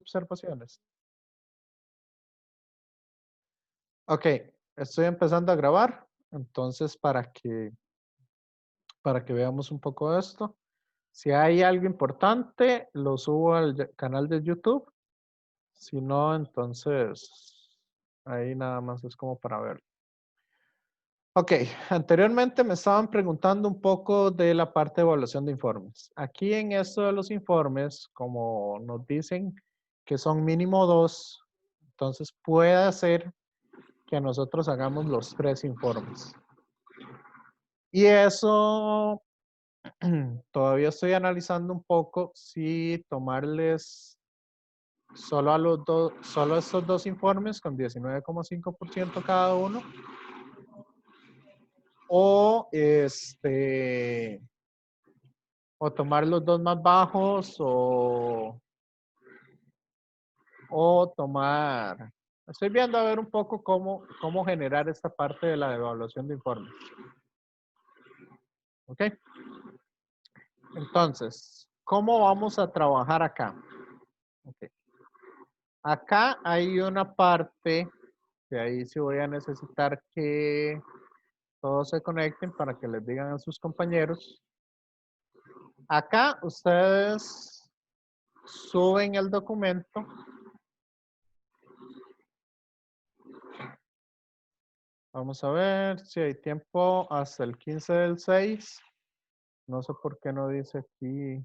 observaciones? Ok, estoy empezando a grabar, entonces para que veamos un poco de esto. Si hay algo importante, lo subo al canal de YouTube. Si no, entonces ahí nada más es como para ver. Ok, anteriormente me estaban preguntando un poco de la parte de evaluación de informes. Aquí en esto de los informes, como nos dicen que son mínimo 2, entonces puede ser que nosotros hagamos los 3 informes. Y eso todavía estoy analizando un poco si tomarles solo solo estos 2 informes con 19,5% cada uno o o tomar los 2 más bajos o tomar. Estoy viendo a ver un poco cómo generar esta parte de la evaluación de informes. ¿Ok? Entonces, ¿cómo vamos a trabajar acá? Okay. Acá hay una parte que ahí sí voy a necesitar que todos se conecten para que les digan a sus compañeros. Acá ustedes suben el documento. Vamos a ver si hay tiempo hasta el 15/6. No sé por qué no dice aquí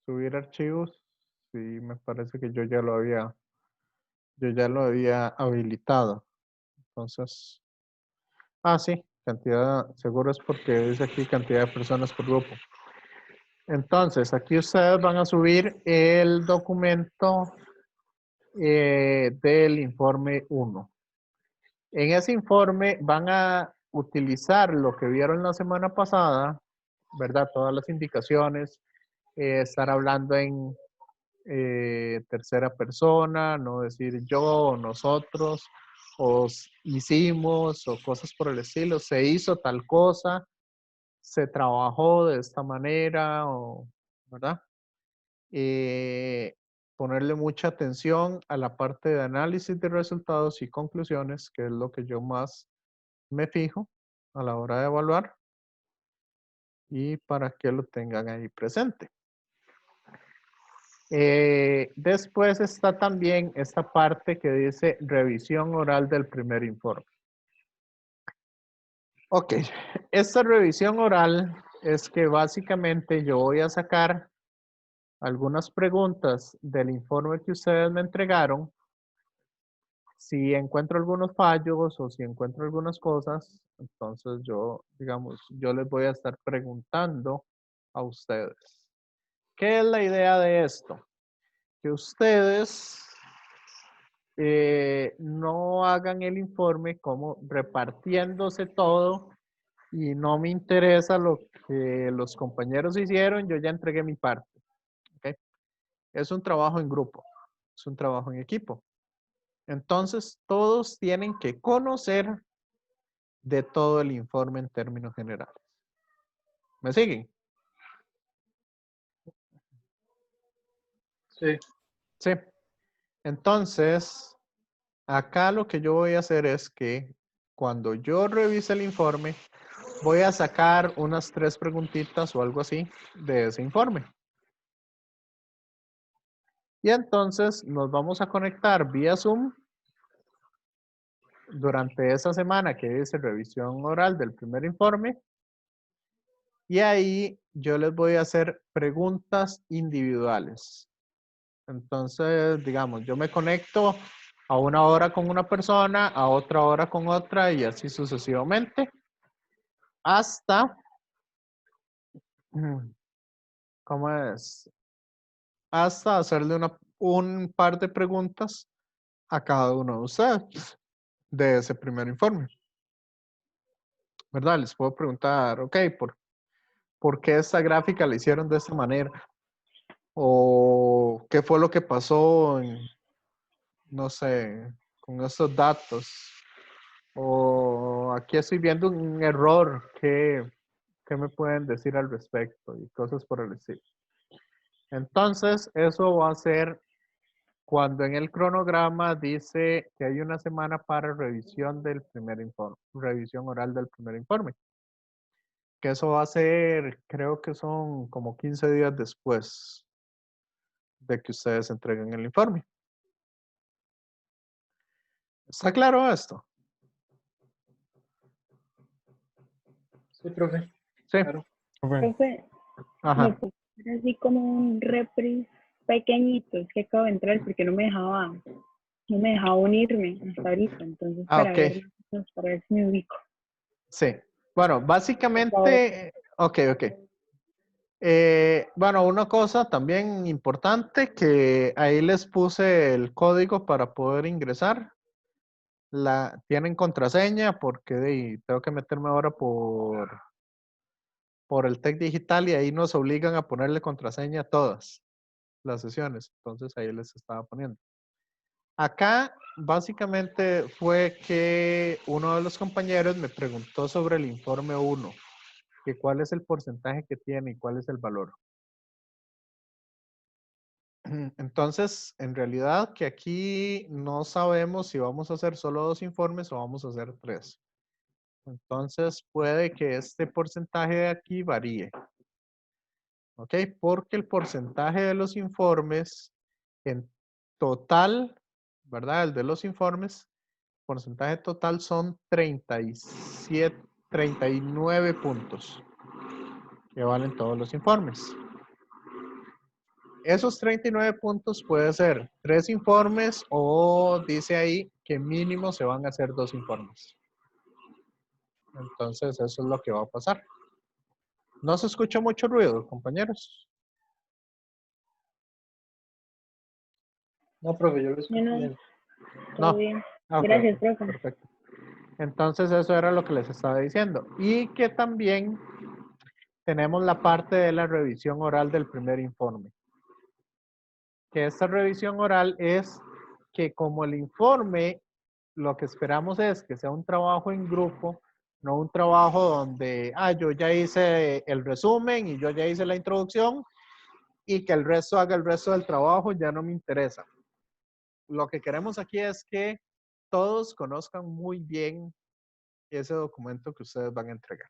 subir archivos. Sí, me parece que yo ya lo había habilitado. Entonces, sí, cantidad, seguro es porque dice aquí cantidad de personas por grupo. Entonces, aquí ustedes van a subir el documento del informe 1. En ese informe van a utilizar lo que vieron la semana pasada, ¿verdad? Todas las indicaciones, estar hablando en tercera persona, no decir yo o nosotros, o hicimos, o cosas por el estilo, se hizo tal cosa, se trabajó de esta manera, ¿verdad? Ponerle mucha atención a la parte de análisis de resultados y conclusiones, que es lo que yo más me fijo a la hora de evaluar y para que lo tengan ahí presente. Después está también esta parte que dice revisión oral del primer informe. Ok, esta revisión oral es que básicamente yo voy a sacar algunas preguntas del informe que ustedes me entregaron. Si encuentro algunos fallos o si encuentro algunas cosas, entonces yo, digamos, yo les voy a estar preguntando a ustedes. ¿Qué es la idea de esto? Que ustedes no hagan el informe como repartiéndose todo y no me interesa lo que los compañeros hicieron, yo ya entregué mi parte. ¿Okay? Es un trabajo en grupo, es un trabajo en equipo. Entonces, todos tienen que conocer de todo el informe en términos generales. ¿Me siguen? Sí. Sí. Entonces, acá lo que yo voy a hacer es que cuando yo revise el informe, voy a sacar unas 3 preguntitas o algo así de ese informe. Y entonces nos vamos a conectar vía Zoom durante esa semana que dice revisión oral del primer informe. Y ahí yo les voy a hacer preguntas individuales. Entonces, digamos, yo me conecto a una hora con una persona, a otra hora con otra y así sucesivamente hasta, ¿cómo es? Hasta hacerle un par de preguntas a cada uno de ustedes de ese primer informe. ¿Verdad? Les puedo preguntar, ok, ¿por qué esta gráfica la hicieron de esta manera? ¿O qué fue lo que pasó en, no sé, con estos datos? O aquí estoy viendo un error, ¿qué me pueden decir al respecto? Y cosas por el estilo. Entonces, eso va a ser cuando en el cronograma dice que hay una semana para revisión del primer informe, revisión oral del primer informe. Que eso va a ser, creo que son como 15 días después de que ustedes entreguen el informe. ¿Está claro esto? Sí, profe. Sí. Claro. Profe, Ajá. me puede hacer así como un repris pequeñito, es que acabo de entrar porque no me dejaba unirme hasta ahorita, entonces Ok. para ver si me ubico. Sí. Bueno, Por favor. básicamente, ok. Bueno, una cosa también importante que ahí les puse el código para poder ingresar. Tienen contraseña porque tengo que meterme ahora por el TEC digital y ahí nos obligan a ponerle contraseña a todas las sesiones. Entonces ahí les estaba poniendo. Acá básicamente fue que uno de los compañeros me preguntó sobre el informe 1, que cuál es el porcentaje que tiene y cuál es el valor. Entonces, en realidad que aquí no sabemos si vamos a hacer solo 2 informes o vamos a hacer 3. Entonces, puede que este porcentaje de aquí varíe. ¿Ok? Porque el porcentaje de los informes en total, ¿verdad? El de los informes, porcentaje total son 39 puntos que valen todos los informes. Esos 39 puntos puede ser 3 informes o dice ahí que mínimo se van a hacer 2 informes. Entonces, eso es lo que va a pasar. No se escucha mucho ruido, compañeros. No, profe, yo lo escucho No, bien. todo No. bien. Ok, Gracias, profe. perfecto. Entonces, eso era lo que les estaba diciendo. Y que también tenemos la parte de la revisión oral del primer informe. Que esta revisión oral es que como el informe, lo que esperamos es que sea un trabajo en grupo, no un trabajo donde, yo ya hice el resumen y yo ya hice la introducción y que el resto haga el resto del trabajo, ya no me interesa. Lo que queremos aquí es que todos conozcan muy bien ese documento que ustedes van a entregar.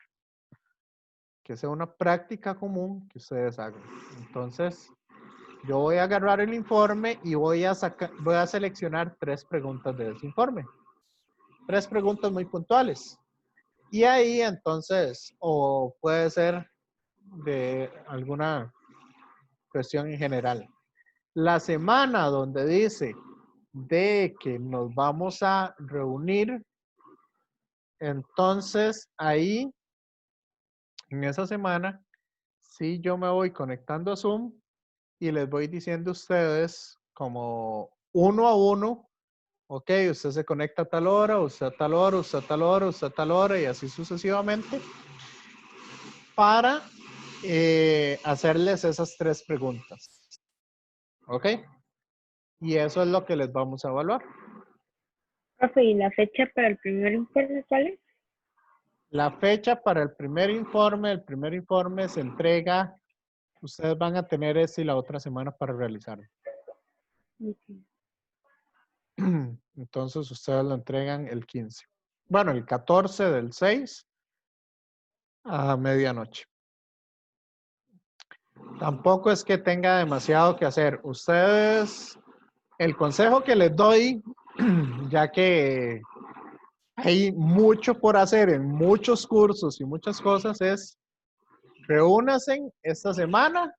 Que sea una práctica común que ustedes hagan. Entonces, yo voy a agarrar el informe y voy a seleccionar 3 preguntas de ese informe. 3 preguntas muy puntuales. Y ahí entonces, o puede ser de alguna cuestión en general. La semana donde dice de que nos vamos a reunir, entonces ahí, en esa semana, sí yo me voy conectando a Zoom y les voy diciendo a ustedes como uno a uno, ok, usted se conecta a tal hora, usted a tal hora, usted a tal hora, usted a tal hora y así sucesivamente para hacerles esas 3 preguntas. ¿Ok? Y eso es lo que les vamos a evaluar. Profe, ¿y la fecha para el primer informe cuál es? La fecha para el primer informe se entrega, ustedes van a tener ese y la otra semana para realizarlo. Okay. Entonces ustedes lo entregan el 15. Bueno, el 14 del 6 a medianoche. Tampoco es que tenga demasiado que hacer. Ustedes, el consejo que les doy, ya que hay mucho por hacer en muchos cursos y muchas cosas, es reúnanse esta semana,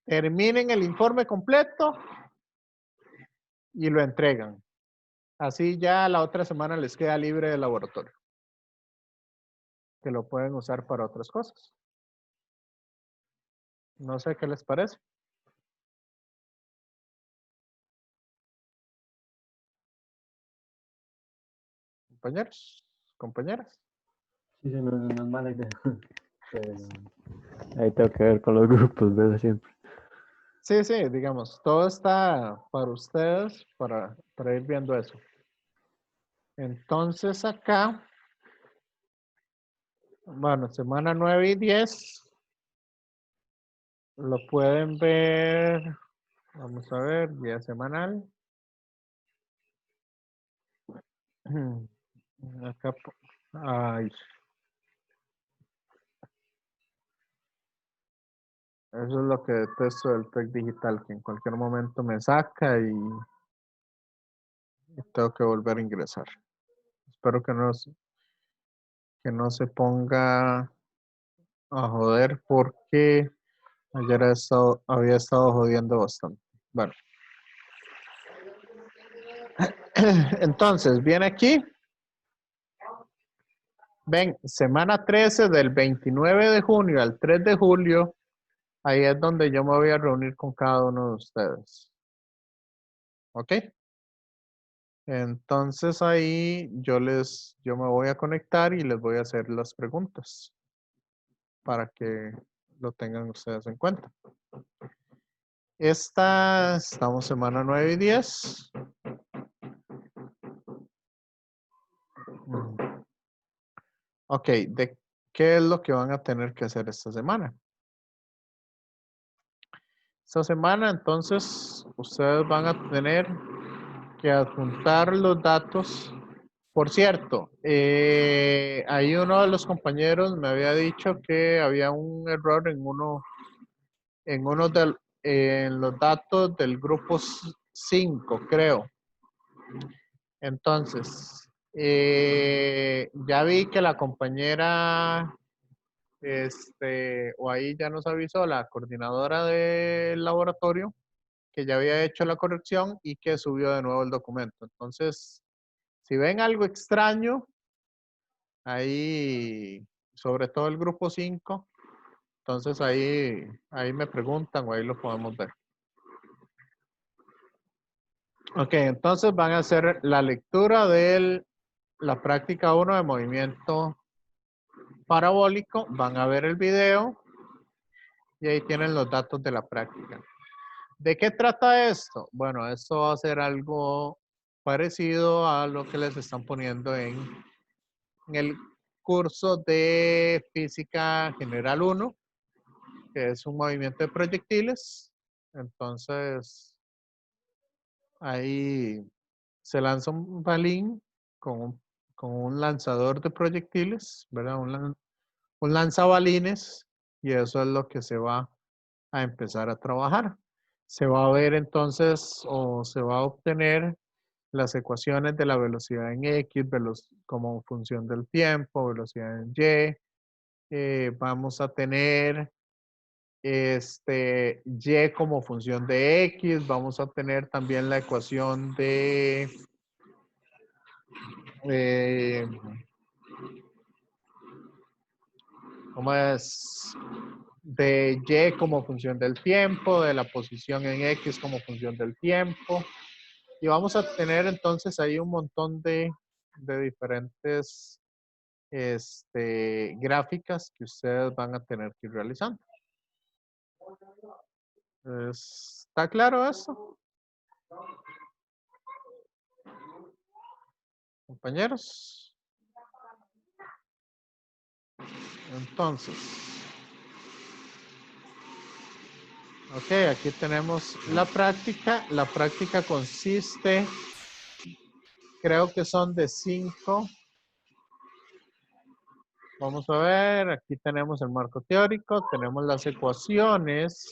terminen el informe completo y lo entregan. Así ya la otra semana les queda libre de laboratorio, que lo pueden usar para otras cosas. No sé qué les parece. Compañeros, compañeras. Sí, sí, no es mala idea. Pero ahí tengo que ver con los grupos, ¿verdad? Siempre. Sí, sí, digamos, todo está para ustedes, para ir viendo eso. Entonces acá, bueno, semana 9 y 10, Lo pueden ver. Vamos a ver, día semanal. Acá. Ay. Eso es lo que detesto del TEC digital, que en cualquier momento me saca y tengo que volver a ingresar. Espero que no se ponga a joder porque ayer había estado jodiendo bastante. Bueno. Entonces, viene aquí. Ven, semana 13 del 29 de junio al 3 de julio. Ahí es donde yo me voy a reunir con cada uno de ustedes. ¿Ok? Entonces ahí yo me voy a conectar y les voy a hacer las preguntas para que lo tengan ustedes en cuenta. Estamos semana 9 y 10. Ok, ¿de qué es lo que van a tener que hacer esta semana? Esta semana, entonces, ustedes van a tener que adjuntar los datos. Por cierto, ahí uno de los compañeros me había dicho que había un error en los datos del grupo 5, creo. Entonces, ya vi que la compañera, o ahí ya nos avisó la coordinadora del laboratorio que ya había hecho la corrección y que subió de nuevo el documento. Entonces, si ven algo extraño, ahí, sobre todo el grupo 5, entonces ahí me preguntan o ahí lo podemos ver. Ok, entonces van a hacer la lectura de la práctica 1 de movimiento parabólico, van a ver el video y ahí tienen los datos de la práctica. ¿De qué trata esto? Bueno, esto va a ser algo parecido a lo que les están poniendo en el curso de Física General 1, que es un movimiento de proyectiles. Entonces, ahí se lanza un balín con un lanzador de proyectiles, ¿verdad? Un lanzabalines, y eso es lo que se va a empezar a trabajar. Se va a ver entonces, o se va a obtener las ecuaciones de la velocidad en X, como función del tiempo, velocidad en Y. Vamos a tener Y como función de X. Vamos a tener también la ecuación de ¿cómo es? De Y como función del tiempo, de la posición en X como función del tiempo. Y vamos a tener entonces ahí un montón de diferentes gráficas que ustedes van a tener que ir realizando. ¿Está claro eso? Compañeros. Entonces. Ok, aquí tenemos la práctica. La práctica consiste, creo que son de 5. Vamos a ver, aquí tenemos el marco teórico, tenemos las ecuaciones,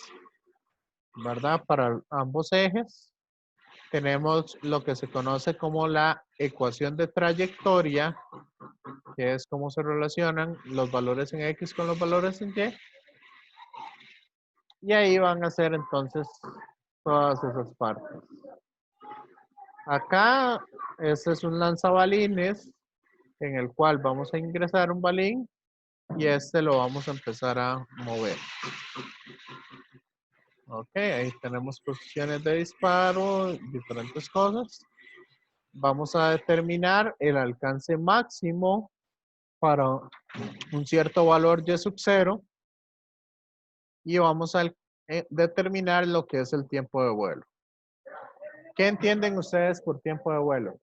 ¿verdad? Para ambos ejes. Tenemos lo que se conoce como la ecuación de trayectoria, que es cómo se relacionan los valores en X con los valores en Y. Y ahí van a ser entonces todas esas partes. Acá, este es un lanzabalines en el cual vamos a ingresar un balín y lo vamos a empezar a mover. Ok, ahí tenemos posiciones de disparo, diferentes cosas. Vamos a determinar el alcance máximo para un cierto valor Y sub 0 y vamos a determinar lo que es el tiempo de vuelo. ¿Qué entienden ustedes por tiempo de vuelo?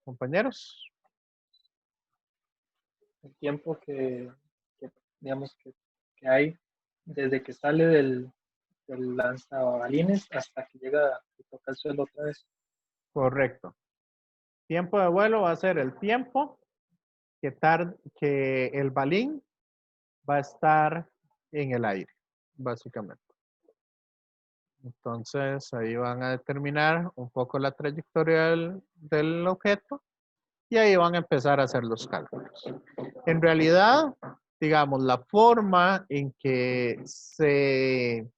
Compañeros. El tiempo que digamos, que hay desde que sale del lanzabalines hasta que llega y toca el suelo otra vez. Correcto. Tiempo de vuelo va a ser el tiempo que el balín va a estar en el aire, básicamente. Entonces, ahí van a determinar un poco la trayectoria del objeto y ahí van a empezar a hacer los cálculos. En realidad, digamos, la forma en que se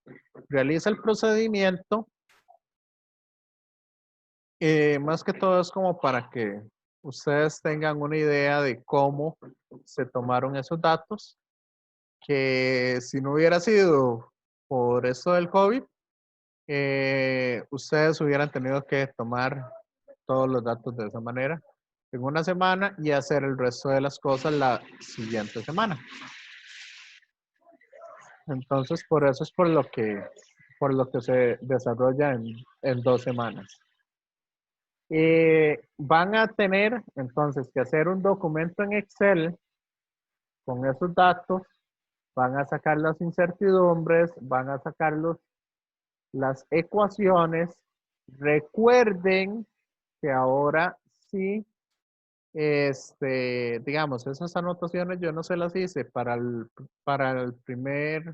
realiza el procedimiento, más que todo es como para que ustedes tengan una idea de cómo se tomaron esos datos, que si no hubiera sido por eso del COVID, ustedes hubieran tenido que tomar todos los datos de esa manera en una semana y hacer el resto de las cosas la siguiente semana. Entonces, por eso es por lo que se desarrolla en 2 semanas. Van a tener entonces que hacer un documento en Excel con esos datos, van a sacar las incertidumbres, van a sacar las ecuaciones. Recuerden que ahora sí, digamos, esas anotaciones yo no se las hice para el primer,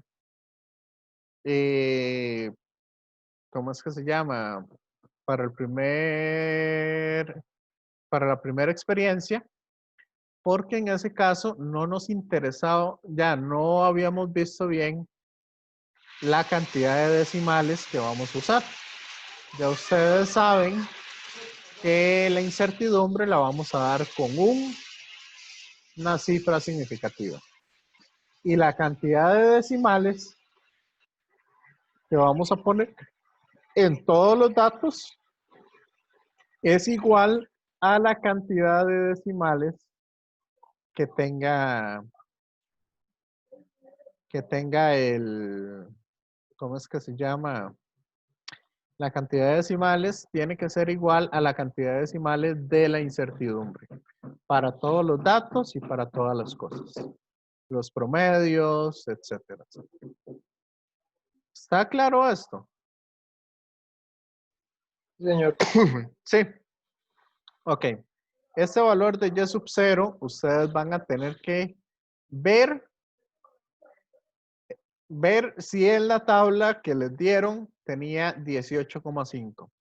¿cómo es que se llama? Para la primera experiencia, porque en ese caso no nos interesaba, ya no habíamos visto bien la cantidad de decimales que vamos a usar. Ya ustedes saben que la incertidumbre la vamos a dar con una cifra significativa. Y la cantidad de decimales que vamos a poner en todos los datos es igual a la cantidad de decimales que tenga ¿cómo es que se llama? La cantidad de decimales tiene que ser igual a la cantidad de decimales de la incertidumbre para todos los datos y para todas las cosas. Los promedios, etcétera, etcétera. ¿Está claro esto? Sí, señor. Sí. Ok. Este valor de y sub 0, ustedes van a tener que ver si en la tabla que les dieron tenía 18,5.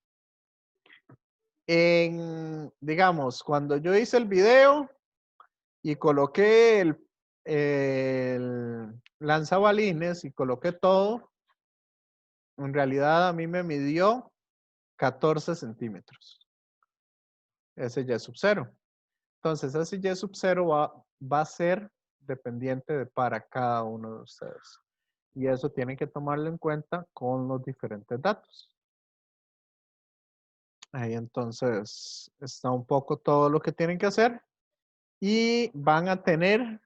Digamos, cuando yo hice el video y coloqué el lanzabalines y coloqué todo, en realidad a mí me midió 14 centímetros. Ese y sub 0. Entonces, ese y sub 0 va a ser dependiente de para cada uno de ustedes. Y eso tienen que tomarlo en cuenta con los diferentes datos. Ahí entonces está un poco todo lo que tienen que hacer. Y van a tener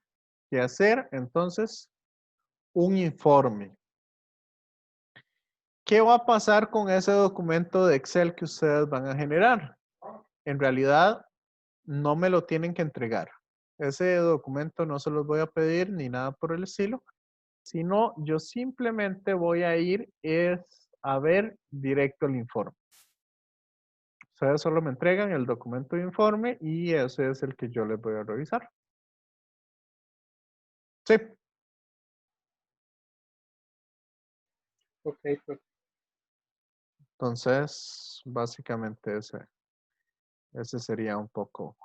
que hacer entonces un informe. ¿Qué va a pasar con ese documento de Excel que ustedes van a generar? En realidad, no me lo tienen que entregar. Ese documento no se los voy a pedir ni nada por el estilo, sino yo simplemente voy a ir a ver directo el informe. Ustedes solo me entregan el documento de informe y ese es el que yo les voy a revisar. Sí. Ok, pues. Entonces, básicamente ese sería un poco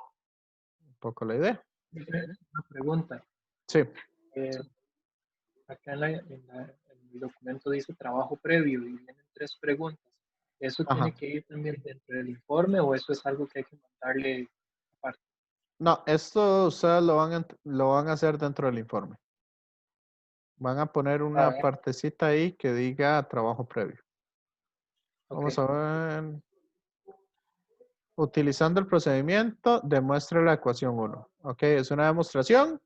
la idea. Una pregunta. Sí. Acá en el documento dice trabajo previo y vienen 3 preguntas. ¿Eso Ajá. tiene que ir también dentro del informe o eso es algo que hay que mandarle aparte? No, esto ustedes lo van a hacer dentro del informe. Van a poner una ver. partecita ahí que diga trabajo previo. Ok. Vamos a ver. Utilizando el procedimiento, demuestre la ecuación 1. Ok, es una demostración.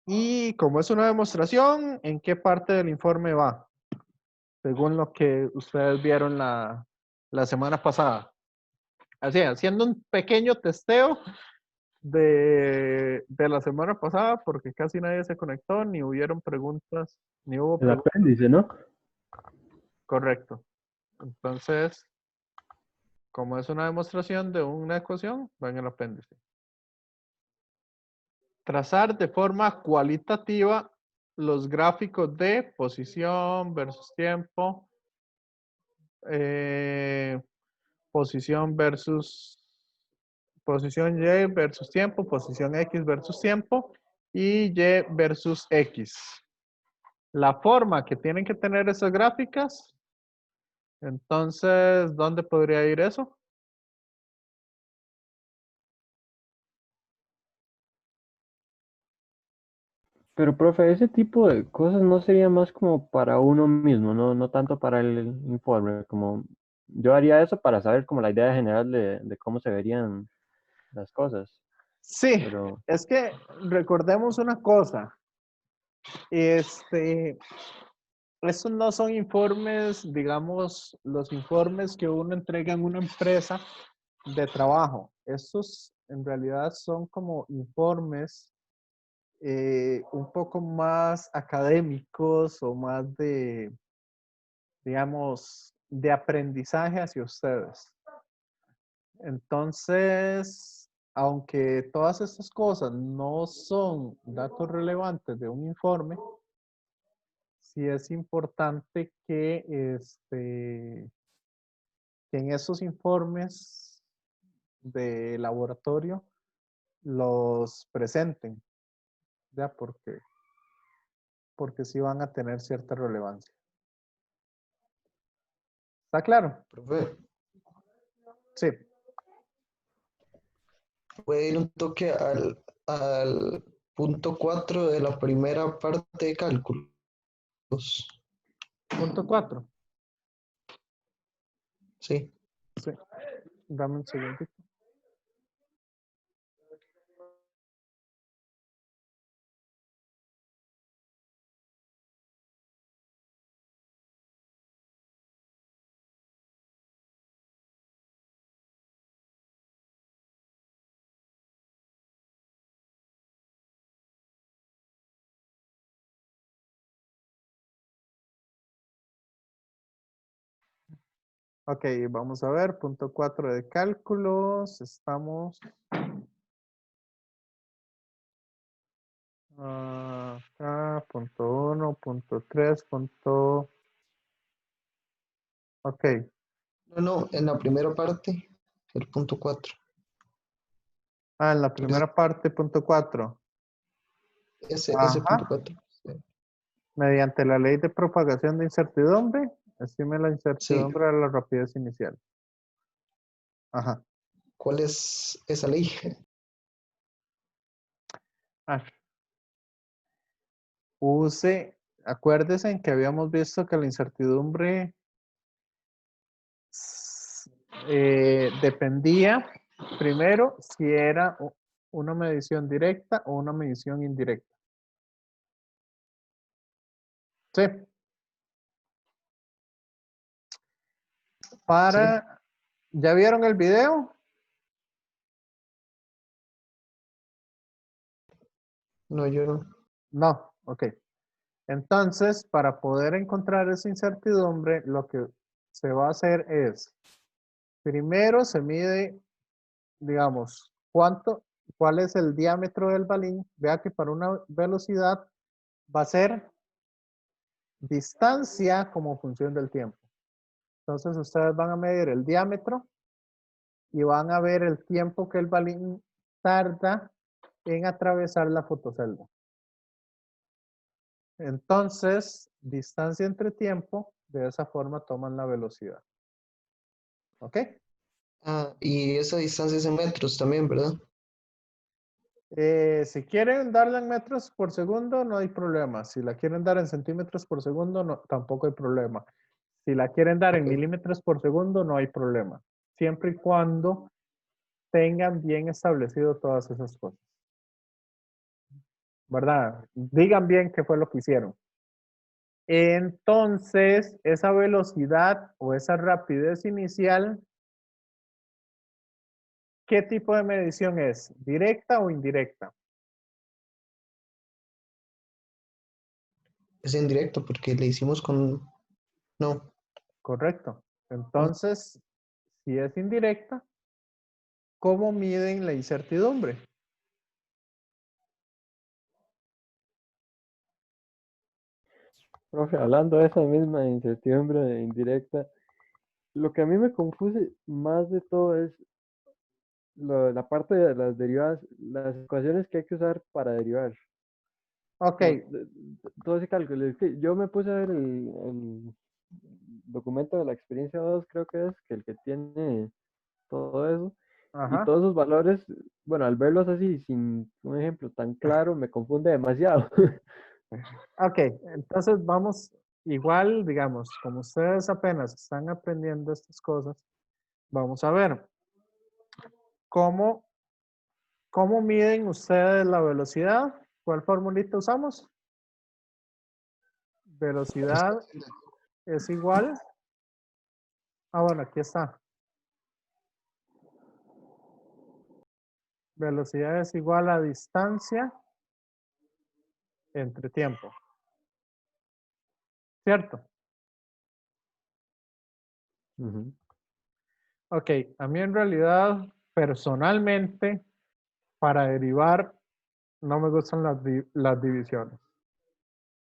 Y como es una demostración, ¿en qué parte del informe va? Según lo que ustedes vieron la semana pasada. Así, haciendo un pequeño testeo de la semana pasada porque casi nadie se conectó, ni hubieron preguntas, ni hubo El preguntas. apéndice, ¿no? Correcto. Entonces, como es una demostración de una ecuación, va en el apéndice. Trazar de forma cualitativa los gráficos de posición versus tiempo, posición Y versus tiempo, posición X versus tiempo y Y versus X. La forma que tienen que tener esas gráficas, entonces, ¿dónde podría ir eso? Pero, profe, ese tipo de cosas no sería más como para uno mismo, no, no tanto para el informe. Como yo haría eso para saber como la idea general de cómo se verían las cosas. Sí, Pero, es que recordemos una cosa. Estos no son informes, digamos, los informes que uno entrega en una empresa de trabajo. Estos en realidad son como informes un poco más académicos o más de, digamos, de aprendizaje hacia ustedes. Entonces, aunque todas estas cosas no son datos relevantes de un informe, sí es importante que en esos informes de laboratorio los presenten, ¿ya? Porque sí van a tener cierta relevancia. ¿Está claro? Profe, Sí. puede ir un toque al punto 4 de la primera parte de cálculos. Punto 4. Sí. Sí. Dame un segundito. Ok, vamos a ver. Punto 4 de cálculos. Estamos acá. Punto 1, punto 3, punto... Ok. No, en la primera parte, el punto 4. En la primera parte, punto 4. Ese punto Ajá. 4. Mediante la ley de propagación de incertidumbre, estime la Sí. incertidumbre de la rapidez inicial. Ajá. ¿Cuál es esa ley? Ah, acuérdese en que habíamos visto que la incertidumbre dependía primero si era una medición directa o una medición indirecta. Sí. ¿Ya vieron el video? No, yo no. No, ok. Entonces, para poder encontrar esa incertidumbre, lo que se va a hacer es, primero se mide, digamos, cuál es el diámetro del balín. Vea que para una velocidad va a ser distancia como función del tiempo. Entonces, ustedes van a medir el diámetro y van a ver el tiempo que el balín tarda en atravesar la fotocelda. Entonces, distancia entre tiempo, de esa forma toman la velocidad. ¿Ok? Y esa distancia es en metros también, ¿verdad? Si quieren darla en metros por segundo, no hay problema. Si la quieren dar en centímetros por segundo, no, tampoco hay problema. Si la quieren dar en Ok. milímetros por segundo, no hay problema. Siempre y cuando tengan bien establecido todas esas cosas. ¿Verdad? Digan bien qué fue lo que hicieron. Entonces, esa velocidad o esa rapidez inicial ¿qué tipo de medición es? ¿Directa o indirecta? Es en directo porque le hicimos con... No. Correcto. Entonces, si es indirecta, ¿cómo miden la incertidumbre? Profe, hablando de esa misma incertidumbre indirecta, lo que a mí me confuse más de todo es la parte de las derivadas, las ecuaciones que hay que usar para derivar. Ok, Como todo ese cálculo. Es que yo me puse a ver el documento de la experiencia 2 creo que es, que el que tiene todo eso, y ajá. todos esos valores, bueno, al verlos así, sin un ejemplo tan claro, me confunde demasiado. Ok, entonces vamos, igual, digamos, como ustedes apenas están aprendiendo estas cosas, vamos a ver cómo, cómo miden ustedes la velocidad. ¿Cuál formulita usamos? Velocidad es igual. Ah, bueno, aquí está. Velocidad es igual a distancia entre tiempo. ¿Cierto? Ujú. Ok, a mí en realidad, personalmente, para derivar, no me gustan las divisiones.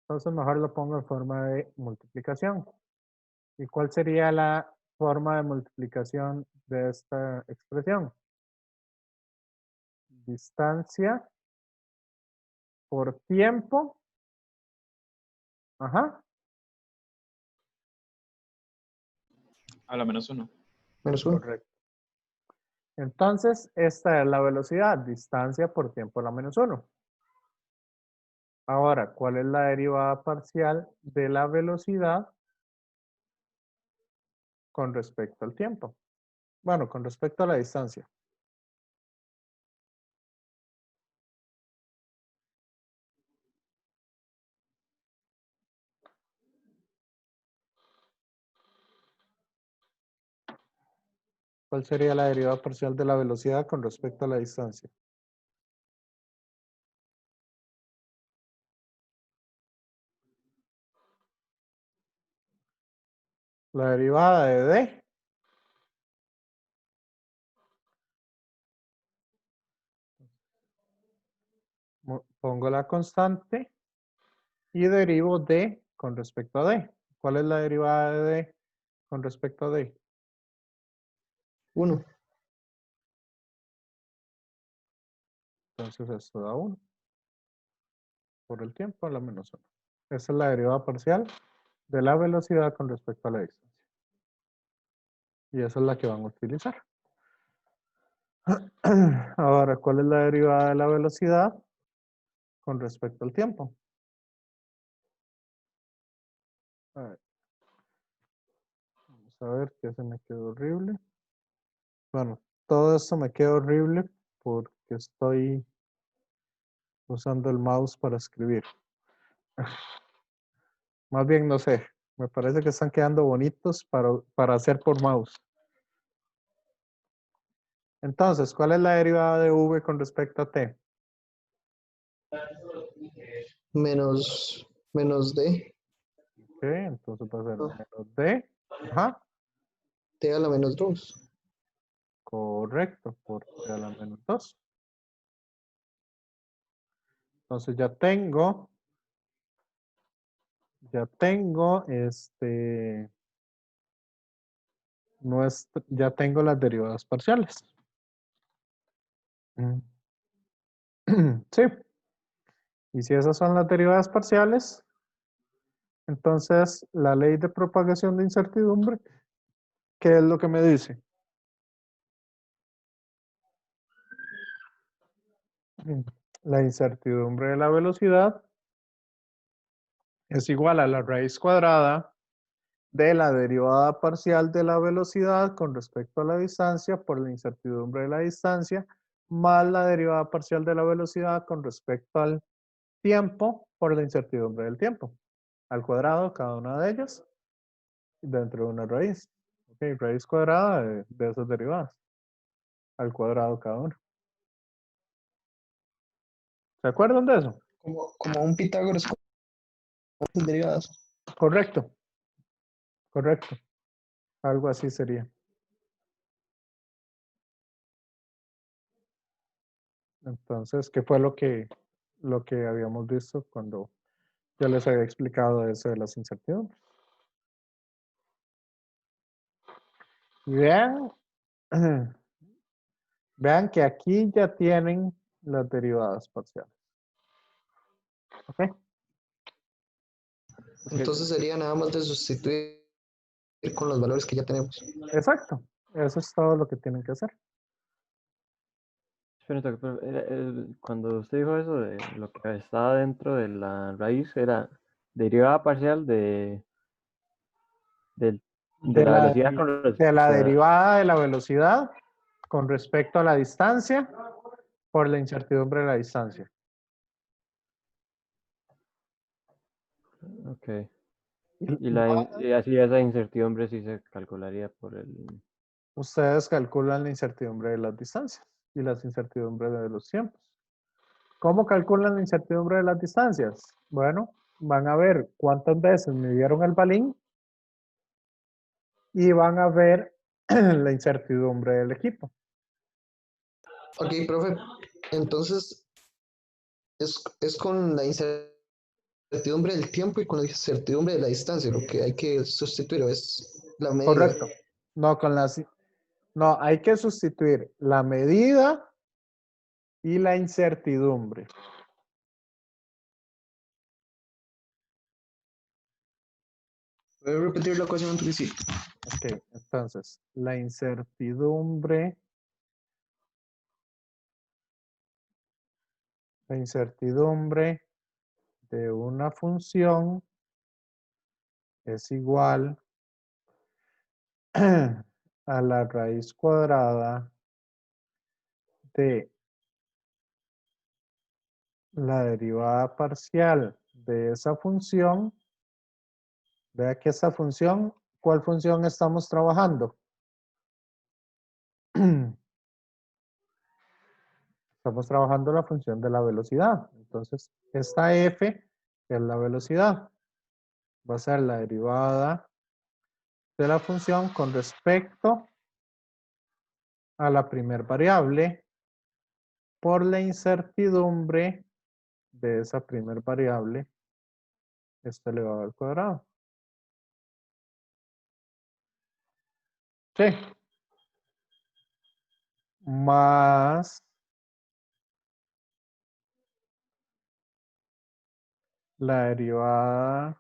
Entonces mejor lo pongo en forma de multiplicación. ¿Y cuál sería la forma de multiplicación de esta expresión? Distancia por tiempo. Ajá, A la -1. -1. correcto. Entonces, esta es la velocidad, distancia por tiempo a la -1. Ahora, ¿cuál es la derivada parcial de la velocidad con respecto al tiempo? Bueno, con respecto a la distancia. ¿Cuál sería la derivada parcial de la velocidad con respecto a la distancia? La derivada de d. Pongo la constante y derivo d con respecto a d. ¿Cuál es la derivada de d con respecto a d? 1. Entonces esto da 1 por el tiempo a la -1. Esa es la derivada parcial de la velocidad con respecto a la distancia. Y esa es la que van a utilizar. Ahora, ¿cuál es la derivada de la velocidad con respecto al tiempo? A ver, vamos a ver qué se me quedó horrible. Bueno, todo esto me queda horrible porque estoy usando el mouse para escribir. Más bien, no sé, me parece que están quedando bonitos para hacer por mouse. Entonces, ¿cuál es la derivada de v con respecto a t? Menos d. Ok, entonces va a ser No, menos d. Ajá, t a la -2. correcto, por t a la -2. Entonces ya tengo, ya tengo las derivadas parciales. Mm. Sí, y si esas son las derivadas parciales, entonces la ley de propagación de incertidumbre, ¿qué es lo que me dice? La incertidumbre de la velocidad es igual a la raíz cuadrada de la derivada parcial de la velocidad con respecto a la distancia por la incertidumbre de la distancia más la derivada parcial de la velocidad con respecto al tiempo por la incertidumbre del tiempo. Al cuadrado cada una de ellas dentro de una raíz. Ok, raíz cuadrada de esas derivadas. al cuadrado cada uno. ¿Se acuerdan de eso? Como un Pitágoras con las derivadas. Correcto. Correcto. Algo así sería. Entonces, ¿qué fue lo que habíamos visto cuando yo les había explicado eso de las incertidumbres? Y vean, vean que aquí ya tienen las derivadas parciales. ¿Ok? Entonces sería nada más de sustituir con los valores que ya tenemos. Exacto. Eso es todo lo que tienen que hacer. Espera un toque, pero cuando usted dijo eso de lo que estaba dentro de la raíz, era derivada parcial de De la la, velocidad con de respecto la a... derivada de la velocidad con respecto a la distancia por la incertidumbre de la distancia. Ok. Y así esa incertidumbre sí se calcularía por el... Ustedes calculan la incertidumbre de las distancias y las incertidumbres de los tiempos. ¿Cómo calculan la incertidumbre de las distancias? Bueno, van a ver cuántas veces midieron el balín y van a ver la incertidumbre del equipo. Ok, profe. Entonces es con la incertidumbre del tiempo y con la incertidumbre de la distancia lo que hay que sustituir, o es la medida. Correcto. No, no, hay que sustituir la medida y la incertidumbre. Voy a repetir la ecuación que sí. Ok, entonces, la incertidumbre de una función es igual a la raíz cuadrada de la derivada parcial de esa función. Vea que esta función, ¿cuál función estamos trabajando? Estamos trabajando la función de la velocidad. Entonces, esta f, que es la velocidad, va a ser la derivada de la función con respecto a la primer variable por la incertidumbre de esa primer variable, esto elevado al cuadrado. Sí. Más la derivada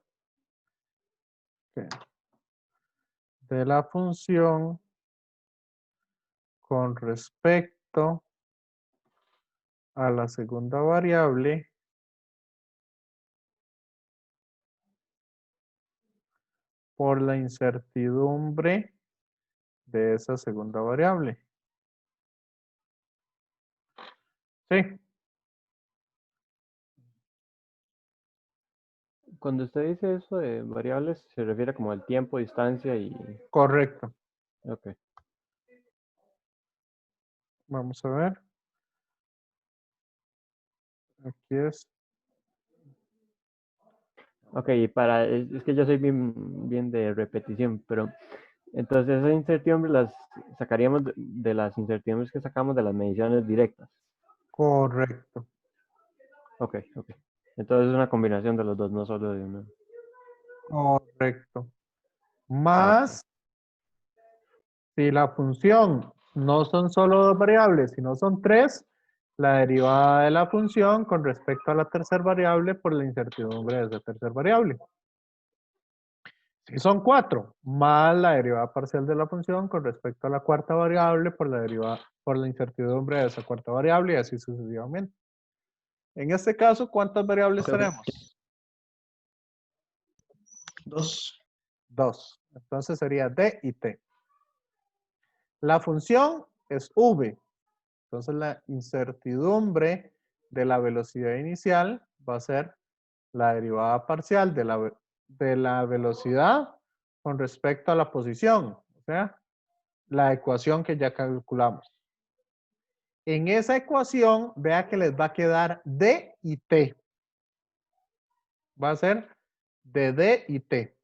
de la función con respecto a la segunda variable por la incertidumbre de esa segunda variable. Sí. Cuando usted dice eso de variables, se refiere como al tiempo, distancia y... Correcto. Ok. Vamos a ver. Aquí es. Ok, y es que yo soy bien de repetición, pero entonces esas incertidumbres las sacaríamos de las incertidumbres que sacamos de las mediciones directas. Correcto. Ok. Entonces es una combinación de los dos, no solo de una. Correcto. Ah, Más, si la función no son solo dos variables, sino son tres, la derivada de la función con respecto a la tercera variable por la incertidumbre de esa tercera variable. Si son cuatro, más la derivada parcial de la función con respecto a la cuarta variable por la incertidumbre de esa cuarta variable y así sucesivamente. En este caso, ¿cuántas variables Ok. tenemos? 2. Dos. Entonces sería d y t. La función es v. Entonces la incertidumbre de la velocidad inicial va a ser la derivada parcial de la velocidad con respecto a la posición. O sea, la ecuación que ya calculamos. En esa ecuación, vea que les va a quedar D y T. Va a ser de D y T.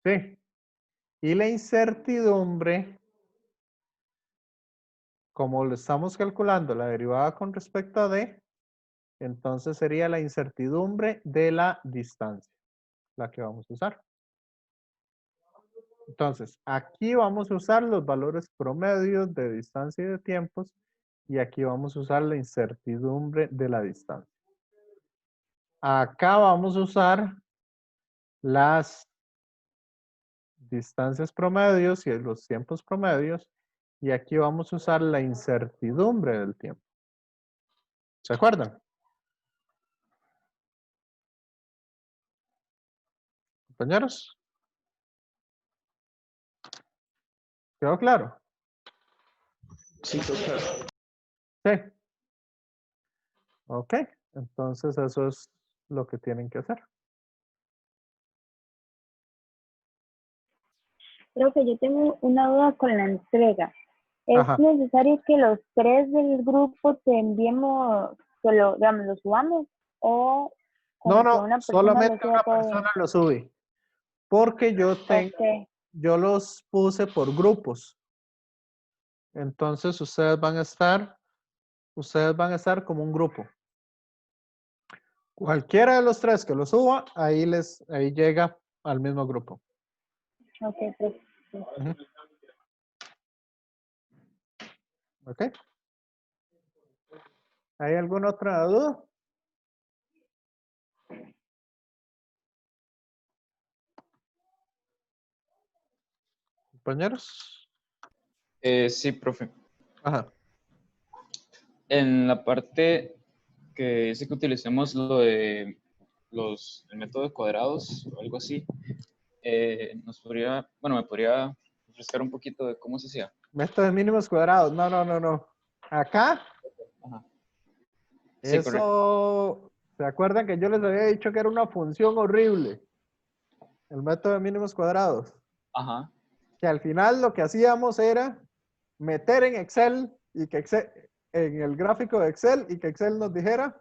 Sí. Y la incertidumbre, como lo estamos calculando la derivada con respecto a D, entonces sería la incertidumbre de la distancia, la que vamos a usar. Entonces, aquí vamos a usar los valores promedios de distancia y de tiempos, y aquí vamos a usar la incertidumbre de la distancia. Acá vamos a usar las distancias promedios y los tiempos promedios, y aquí vamos a usar la incertidumbre del tiempo. ¿Se acuerdan? Compañeros, ¿quedó claro? Sí, claro. Sí. Ok, entonces eso es lo que tienen que hacer. Profe, yo tengo una duda con la entrega. ¿Es Ajá. necesario que los 3 del grupo te enviemos, que lo, digamos, lo subamos? ¿O No, con que una persona lo solamente suba una todo bien? persona lo sube. Porque Ok, yo los puse por grupos. Entonces ustedes van a estar como un grupo. Cualquiera de los 3 que lo suba, ahí llega al mismo grupo. ok, profe. Ujú. ¿Ok? ¿Hay alguna otra duda? Compañeros. Sí, profe. Ajá. En la parte que dice que utilicemos lo de el método de cuadrados o algo así, me podría refrescar un poquito de cómo se hacía. Método de mínimos cuadrados. No. Acá, Ajá. Sí, correcto. eso, ¿se acuerdan que yo les había dicho que era una función horrible? El método de mínimos cuadrados. Ajá. Que al final lo que hacíamos era meter en Excel y que en el gráfico de Excel y que Excel nos dijera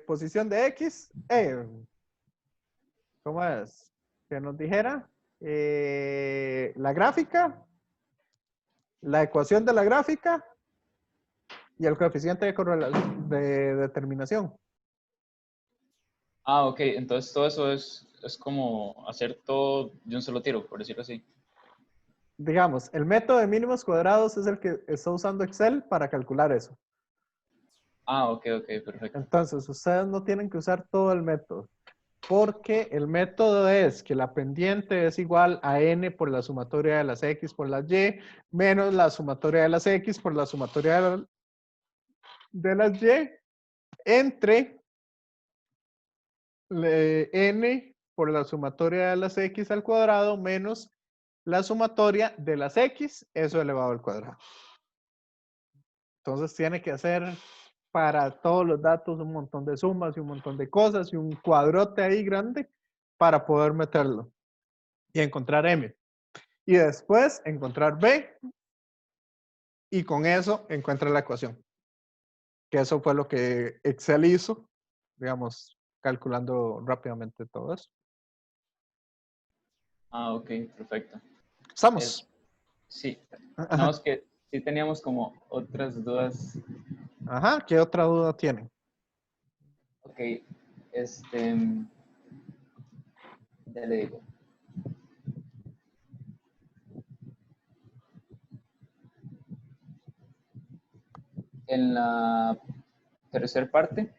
posición de X, ¿cómo es? Que nos dijera la gráfica, la ecuación de la gráfica y el coeficiente de determinación. Ah, ok. Entonces todo eso es como hacer todo de un solo tiro, por decirlo así. Digamos, el método de mínimos cuadrados es el que está usando Excel para calcular eso. Ah, ok, perfecto. Entonces, ustedes no tienen que usar todo el método, porque el método es que la pendiente es igual a n por la sumatoria de las x por las y, menos la sumatoria de las x por la sumatoria de las y, entre n por la sumatoria de las x al cuadrado, menos la sumatoria de las x, eso elevado al cuadrado. Entonces tiene que hacer para todos los datos un montón de sumas y un montón de cosas y un cuadrote ahí grande para poder meterlo y encontrar m. Y después encontrar b y con eso encuentra la ecuación. Que eso fue lo que Excel hizo, digamos, calculando rápidamente todo eso. Ah, ok, perfecto. ¿Estamos? Sí, no, Ajá. es que sí teníamos como otras dudas. Ajá, ¿qué otra duda tienen? Ok, ya le digo. En la tercera parte,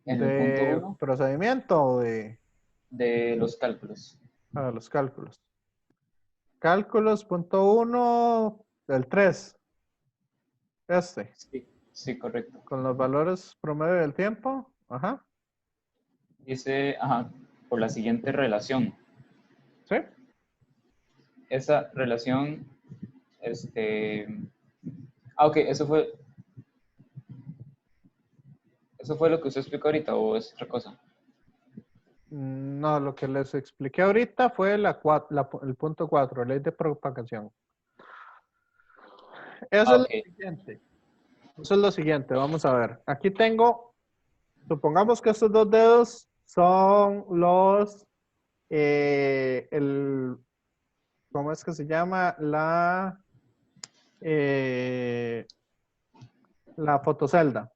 en el punto ¿De 1 procedimiento o de de los cálculos. los cálculos? Cálculos, punto 1, del 3. Este. Sí, correcto. Con los valores promedio del tiempo. Ajá. Dice, ajá, por la siguiente relación. ¿Sí? Esa relación, ok, ¿eso fue lo que usted explicó ahorita o es otra cosa? No, lo que les expliqué ahorita fue el punto 4, ley de propagación. Eso es lo Ok. siguiente. Eso es lo siguiente, vamos a ver. Aquí tengo, supongamos que estos dos dedos son los, ¿cómo es que se llama? La fotocelda.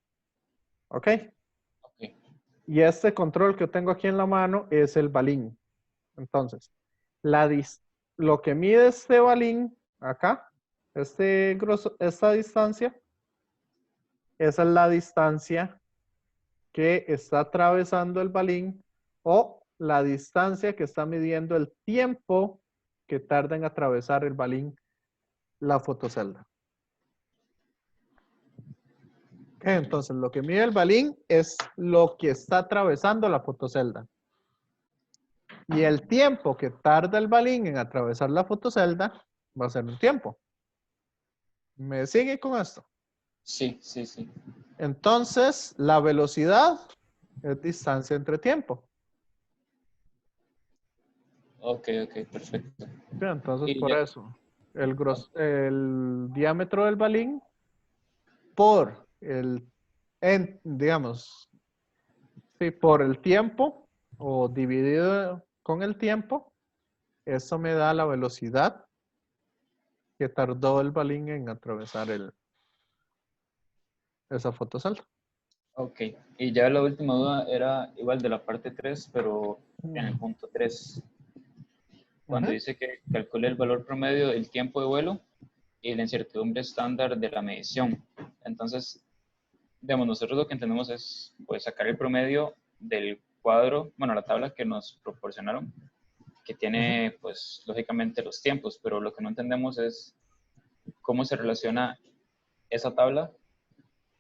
¿Ok? Ok. Y este control que tengo aquí en la mano es el balín. Entonces, lo que mide este balín acá, esta distancia, esa es la distancia que está atravesando el balín o la distancia que está midiendo el tiempo que tarda en atravesar el balín la fotocelda. Entonces, lo que mide el balín es lo que está atravesando la fotocelda. Y el tiempo que tarda el balín en atravesar la fotocelda va a ser un tiempo. ¿Me sigue con esto? Sí, sí, sí. Entonces, la velocidad es distancia entre tiempo. Ok, ok, perfecto. Sí, entonces, Y por ya, eso, el diámetro del balín por digamos, sí, por el tiempo o dividido con el tiempo, eso me da la velocidad que tardó el balín en atravesar esa fotocelda. ok. Y ya la última duda era igual de la parte 3, pero en el punto 3. Cuando Ujú. dice que calcule el valor promedio del tiempo de vuelo y la incertidumbre estándar de la medición. Entonces, digamos, nosotros lo que entendemos es pues, sacar el promedio del cuadro, bueno, la tabla que nos proporcionaron, que tiene, pues, lógicamente los tiempos, pero lo que no entendemos es cómo se relaciona esa tabla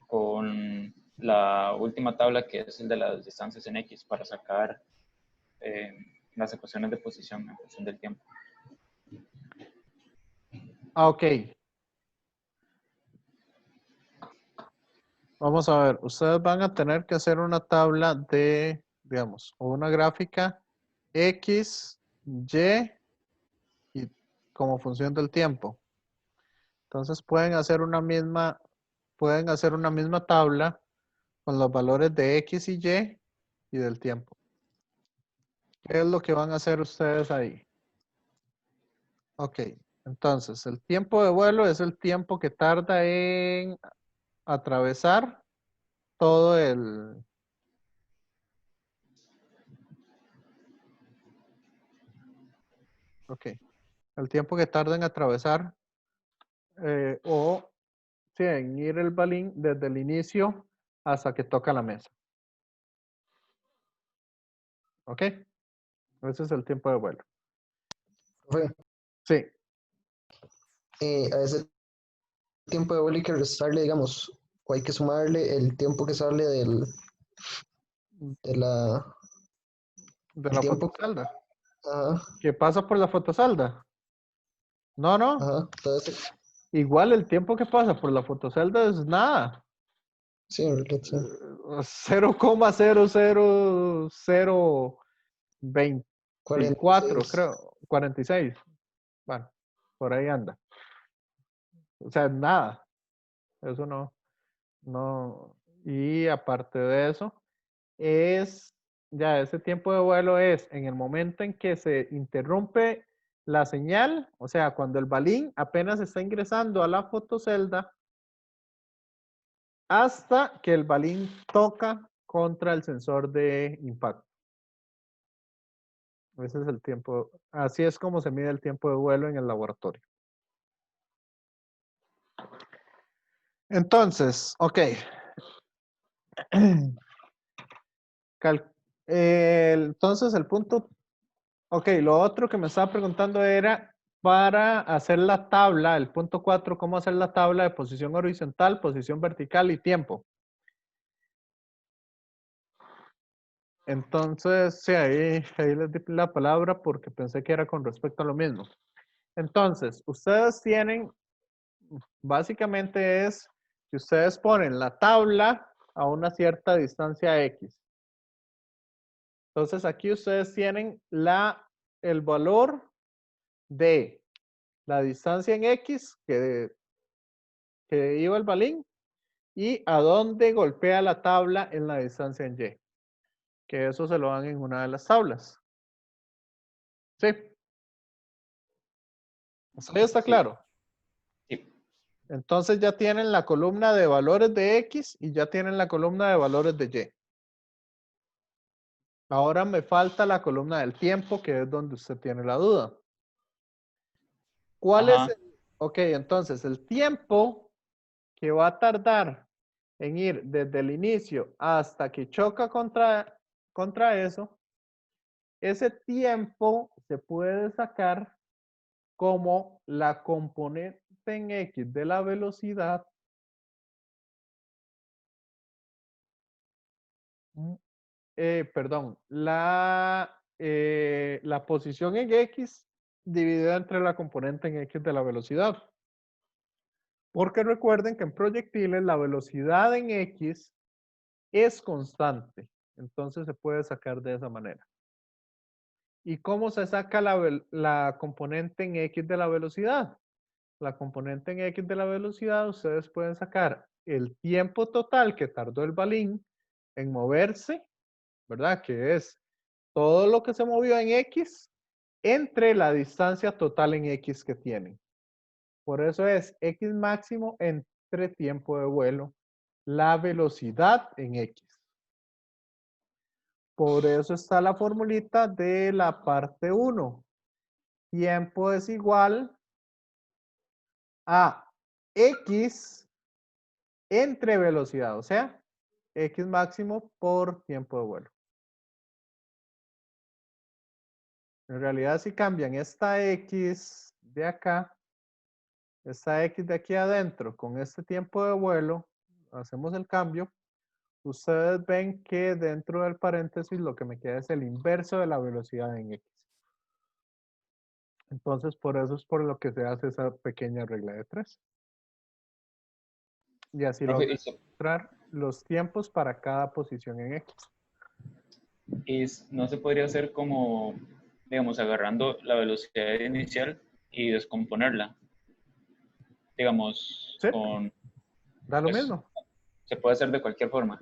con la última tabla, que es el de las distancias en X, para sacar las ecuaciones de posición en función del tiempo. Ok. Vamos a ver, ustedes van a tener que hacer una tabla de, digamos, o una gráfica X, y como función del tiempo. Entonces pueden hacer una misma tabla con los valores de X y del tiempo. ¿Qué es lo que van a hacer ustedes ahí? Ok, entonces el tiempo de vuelo es el tiempo que tarda en atravesar todo ok, el tiempo que tarda en atravesar o sí, en ir el balín desde el inicio hasta que toca la mesa. ¿Ok? Ese es el tiempo de vuelo. Profe, Sí. a ese tiempo de vuelo hay que restarle, digamos, o hay que sumarle el tiempo que sale de la, De el la tiempo. fotocelda. Ajá, ¿Qué pasa por la fotocelda? No, no. ajá, todo eso. Igual el tiempo que pasa por la fotocelda es nada. Sí, en realidad, sí. 0,00024, 46. creo. 46. Bueno, por ahí anda. O sea, nada. Eso no. No. Y aparte de eso, ya ese tiempo de vuelo es en el momento en que se interrumpe la señal, o sea, cuando el balín apenas está ingresando a la fotocelda, hasta que el balín toca contra el sensor de impacto. Ese es el tiempo, así es como se mide el tiempo de vuelo en el laboratorio. Entonces, ok. Entonces el punto, ok, lo otro que me estaba preguntando era para hacer la tabla, el punto 4, cómo hacer la tabla de posición horizontal, posición vertical y tiempo. Entonces, sí, ahí les di la palabra porque pensé que era con respecto a lo mismo. Entonces, ustedes tienen, básicamente es que ustedes ponen la tabla a una cierta distancia X. Entonces aquí ustedes tienen el valor de la distancia en X que iba el balín y a dónde golpea la tabla en la distancia en Y. Que eso se lo dan en una de las tablas. ¿Sí? ¿Hasta ahí está claro? Sí. Entonces ya tienen la columna de valores de X y ya tienen la columna de valores de Y. Ahora me falta la columna del tiempo, que es donde usted tiene la duda. ¿Cuál Ajá. es ok, entonces el tiempo que va a tardar en ir desde el inicio hasta que choca contra eso, ese tiempo se puede sacar como la componente en X de la velocidad perdón, la posición en X dividida entre la componente en X de la velocidad. Porque recuerden que en proyectiles la velocidad en X es constante. Entonces se puede sacar de esa manera. ¿Y cómo se saca la componente en X de la velocidad? La componente en X de la velocidad, ustedes pueden sacar el tiempo total que tardó el balín en moverse, ¿verdad? Que es todo lo que se movió en X entre la distancia total en X que tienen. Por eso es X máximo entre tiempo de vuelo, la velocidad en X. Por eso está la formulita de la parte 1. Tiempo es igual a X entre velocidad, o sea, X máximo por tiempo de vuelo. En realidad, si cambian esta X de acá, esta X de aquí adentro, con este tiempo de vuelo, hacemos el cambio, ustedes ven que dentro del paréntesis lo que me queda es el inverso de la velocidad en X. Entonces, por eso es por lo que se hace esa pequeña regla de 3. Y así lo Profe, voy a mostrar los tiempos para cada posición en X. no se podría hacer como, digamos, agarrando la velocidad inicial y descomponerla. Digamos, ¿Sí? con... Da lo es- mismo. se puede hacer de cualquier forma.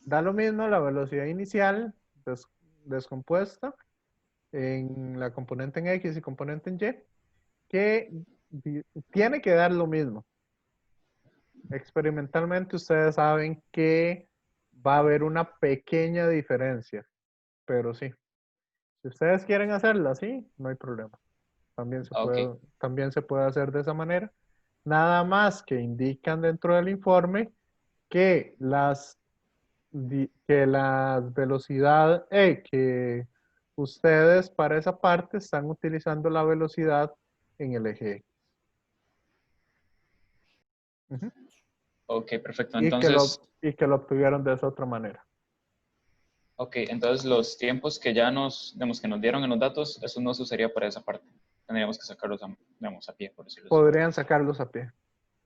Da lo mismo la velocidad inicial descompuesta en la componente en X y componente en Y, que tiene que dar lo mismo. Experimentalmente ustedes saben que va a haber una pequeña diferencia, pero sí. Si ustedes quieren hacerlo así, no hay problema. Ok. También se puede hacer de esa manera. Nada más que indican dentro del informe que las velocidades, que ustedes para esa parte están utilizando la velocidad en el eje X. Ujú. Ok, perfecto. Y Entonces, y que lo obtuvieron de esa otra manera. ok, entonces los tiempos que ya digamos, que nos dieron en los datos, eso no se usaría para esa parte. Tendríamos que sacarlos, digamos, a pie, por decirlo así. Podrían sacarlos a pie.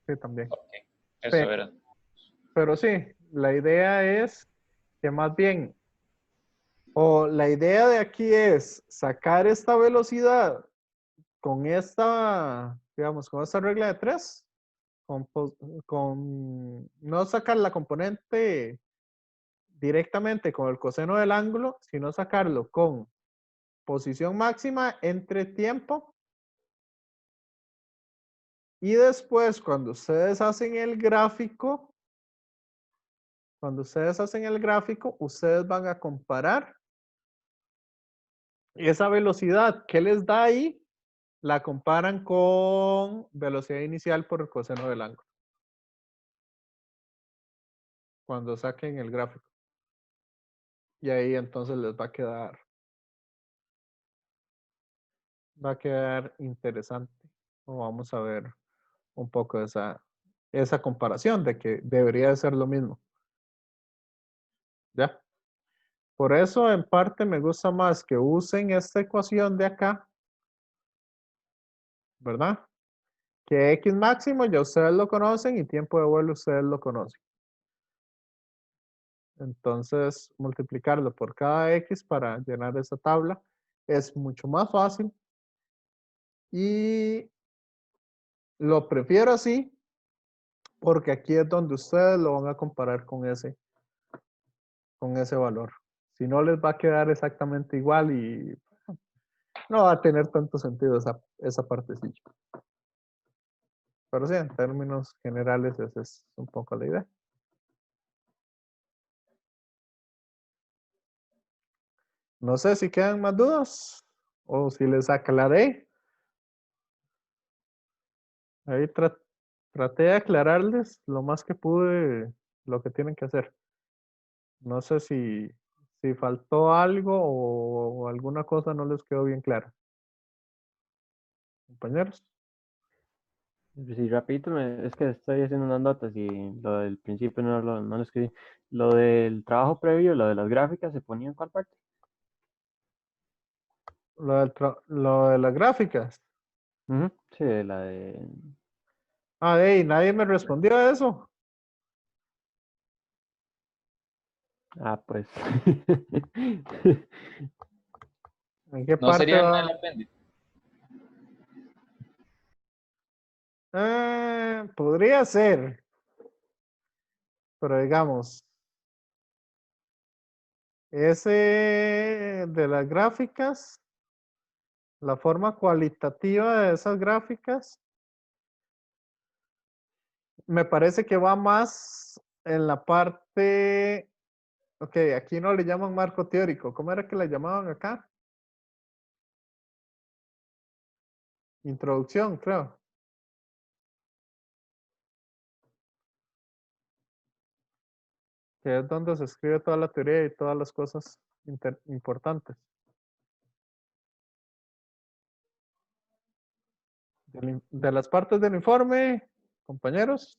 Sí, también. Ok, eso Pe- era. Pero sí, la idea es que más bien, o la idea de aquí es sacar esta velocidad con esta, digamos, con esta regla de 3, no sacar la componente directamente con el coseno del ángulo, sino sacarlo con posición máxima entre tiempo. Y después, cuando ustedes hacen el gráfico, ustedes van a comparar esa velocidad que les da ahí, la comparan con velocidad inicial por el coseno del ángulo. Cuando saquen el gráfico. Y ahí entonces les va a quedar interesante. Vamos a ver un poco de esa comparación de que debería de ser lo mismo. ¿Ya? Por eso en parte me gusta más que usen esta ecuación de acá, ¿verdad? Que X máximo ya ustedes lo conocen y tiempo de vuelo ustedes lo conocen. Entonces, multiplicarlo por cada X para llenar esa tabla es mucho más fácil. Y lo prefiero así porque aquí es donde ustedes lo van a comparar con ese valor. Si no, les va a quedar exactamente igual y no va a tener tanto sentido esa partecilla. Pero sí, en términos generales, esa es un poco la idea. No sé si quedan más dudas o si les aclaré. Ahí traté de aclararles lo más que pude lo que tienen que hacer. No sé si faltó algo o alguna cosa no les quedó bien clara. Compañeros. Sí, rapidito, es que estoy haciendo unas notas y lo del principio no lo escribí. Lo del trabajo previo, lo de las gráficas, ¿se ponía en cuál parte? Lo de las gráficas. Ujú, sí, la de... Ah, hey, nadie me respondió a eso. Ah, pues. ¿En qué No parte sería en va? el apéndice. Podría ser, pero digamos, ese de las gráficas, la forma cualitativa de esas gráficas, me parece que va más en la parte, ok, aquí no le llaman marco teórico, ¿cómo era que le llamaban acá? Introducción, creo. Que es donde se escribe toda la teoría y todas las cosas importantes. De las partes del informe, compañeros.